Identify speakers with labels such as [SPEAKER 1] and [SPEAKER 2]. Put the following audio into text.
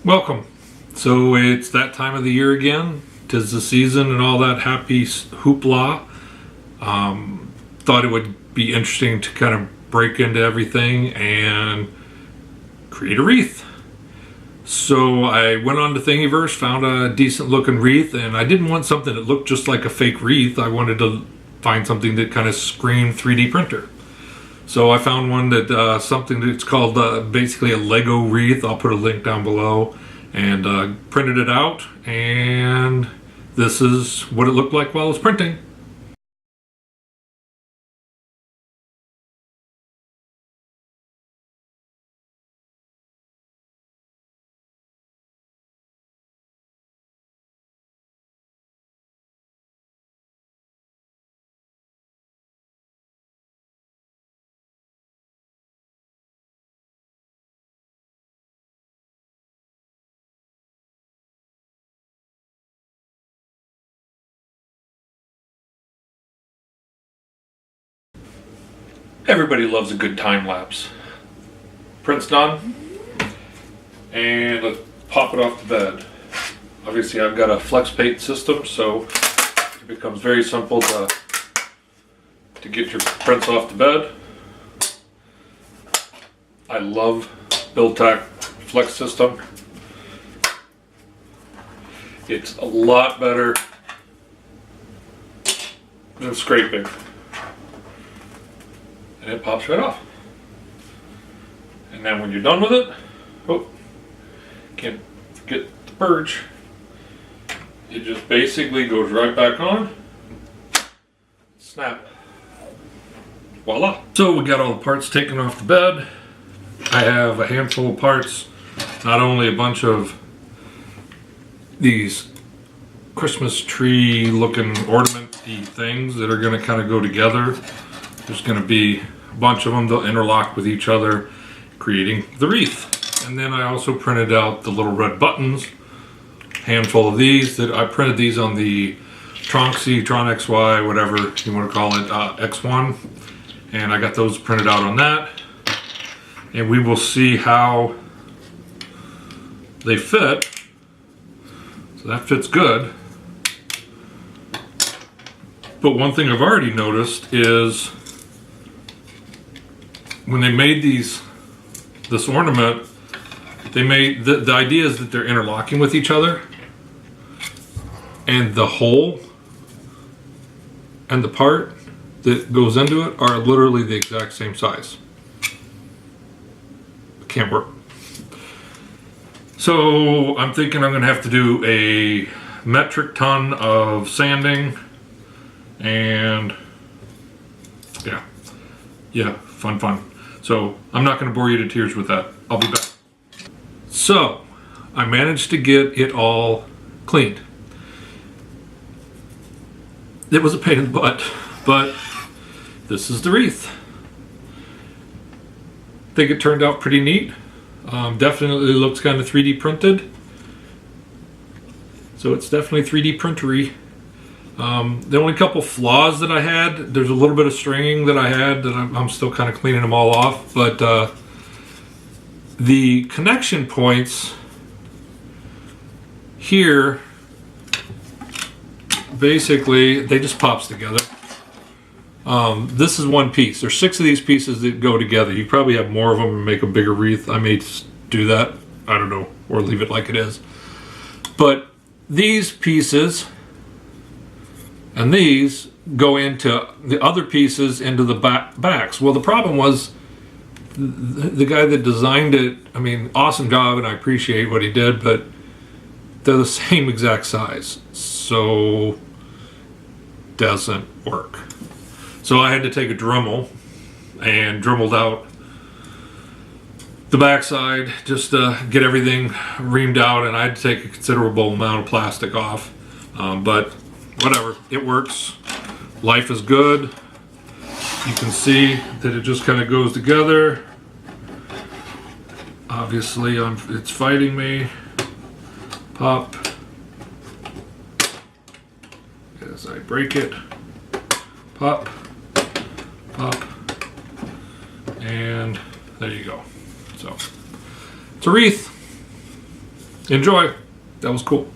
[SPEAKER 1] Welcome. So it's that time of the year again. 'Tis the season and all that happy hoopla. Thought it would be interesting to kind of break into everything and create a wreath. So I went on to Thingiverse, found a decent looking wreath, and I didn't want something that looked just like a fake wreath. I wanted to find something that kind of screamed 3D printer. So I found one that something that's called basically a Lego wreath. I'll put a link down below, and printed it out, and this is what it looked like while I was printing. Everybody loves a good time lapse. Print's done, and let's pop it off the bed. Obviously I've got a Flexplate system, so it becomes very simple to get your prints off the bed. I love Build-Tac Flex system. It's a lot better than scraping. And it pops right off. And then when you're done with it, oh, can't forget the purge. It just basically goes right back on. Snap. Voila. So we got all the parts taken off the bed. I have a handful of parts, not only a bunch of these Christmas tree looking ornament-y things that are going to kind of go together. There's going to be a bunch of them, they'll interlock with each other, creating the wreath. And then I also printed out the little red buttons, handful of these. That I printed these on the Tronxy, Tronxy, whatever you want to call it, X1. And I got those printed out on that. And we will see how they fit. So that fits good. But one thing I've already noticed is when they made this ornament, they made the idea is that they're interlocking with each other, and the hole and the part that goes into it are literally the exact same size. It can't work. So I'm thinking I'm gonna have to do a metric ton of sanding, and yeah, fun. So I'm not going to bore you to tears with that. I'll be back. So I managed to get it all cleaned. It was a pain in the butt, but this is the wreath. I think it turned out pretty neat. Definitely looks kind of 3D printed. So it's definitely 3D printery. The only couple flaws that I had, there's a little bit of stringing that I had that I'm still kind of cleaning them all off, but the connection points here, basically they just pops together. This is one piece. There's 6 of these pieces that go together. You probably have more of them and make a bigger wreath. I may do that, I don't know, or leave it like it is. But these pieces and these go into the other pieces into the backs. Well, the problem was the guy that designed it, I mean, awesome job, and I appreciate what he did, but they're the same exact size, so doesn't work. So I had to take a Dremel and dremeled out the backside just to get everything reamed out, and I had to take a considerable amount of plastic off, but whatever, it works. Life is good. You can see that it just kind of goes together. Obviously, it's fighting me. Pop. As I break it. Pop. Pop. And there you go. So, it's a wreath. Enjoy. That was cool.